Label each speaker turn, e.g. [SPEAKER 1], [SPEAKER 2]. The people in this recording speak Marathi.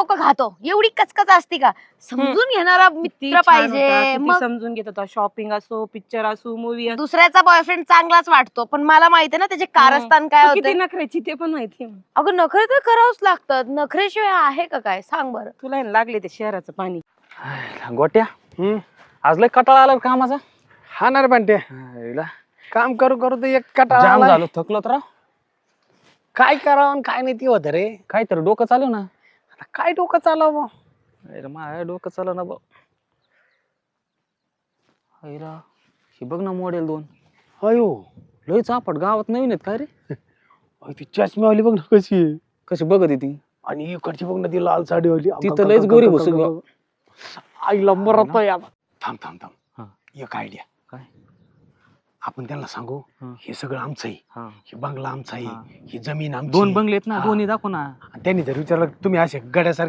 [SPEAKER 1] लोक खातो, एवढी कचकच असते का? समजून घेणारा मित्र पाहिजे. मग
[SPEAKER 2] समजून घेत होता, शॉपिंग असो, पिक्चर असो, मूवी असो.
[SPEAKER 1] दुसऱ्याचा बॉयफ्रेंड चांगलाच वाटतो, पण मला माहिती ना त्याचे कारस्थान काय
[SPEAKER 2] तू किती
[SPEAKER 1] होते.
[SPEAKER 2] नखऱ्याची ते पण माहिती आहे.
[SPEAKER 1] अगं नखरे तर करावंच लागतात, नखरेशिवाय आहे का काय सांग बरं.
[SPEAKER 2] तुला आहे ना लागले ते शहराचं पाणी.
[SPEAKER 3] गोट्या आज लय कटाळा आला कामाचा.
[SPEAKER 4] हा ना रे बंट्या,
[SPEAKER 3] हायला,
[SPEAKER 4] काम करू करू तर एक कटाळा
[SPEAKER 3] जाम
[SPEAKER 4] आलाय.
[SPEAKER 3] झालो, थकलो तर राव.
[SPEAKER 4] काय करावं आणि काय नाही ते होत रे.
[SPEAKER 3] काहीतरी डोकं चालू ना.
[SPEAKER 4] आता काय डोकं चालव.
[SPEAKER 3] माझ्या डोकं चालू ना बघ. हायला, हे बघ ना मॉडेल 2
[SPEAKER 4] अयो
[SPEAKER 3] लय चापट, गावात नवीन आहेत काय रे?
[SPEAKER 4] अय, ती चष्म्यावाली बघ ना कशी आहे.
[SPEAKER 3] कशी बघत आहे ती?
[SPEAKER 4] आणि इकडची बघ ना ती लाल साडीवाली.
[SPEAKER 3] ती तर लयच गोरी बसून बघ.
[SPEAKER 4] आईला मरत आहे आता. थांब थांब
[SPEAKER 3] हा.
[SPEAKER 4] थांब, एक आयडिया.
[SPEAKER 3] काय?
[SPEAKER 4] आपण त्यांना सांगू
[SPEAKER 3] हा.
[SPEAKER 4] हे सगळं आमचं आहे,
[SPEAKER 3] हा.
[SPEAKER 4] हे बंगला आमचा
[SPEAKER 3] हा.
[SPEAKER 4] आहे, ही जमीन आमची
[SPEAKER 3] 2
[SPEAKER 4] आहे.
[SPEAKER 3] बंगले आहेत ना,
[SPEAKER 4] हा.
[SPEAKER 3] दोन्ही दाखव ना.
[SPEAKER 4] आणि त्यांनी जर विचारलं तुम्ही असे गड्यासारखे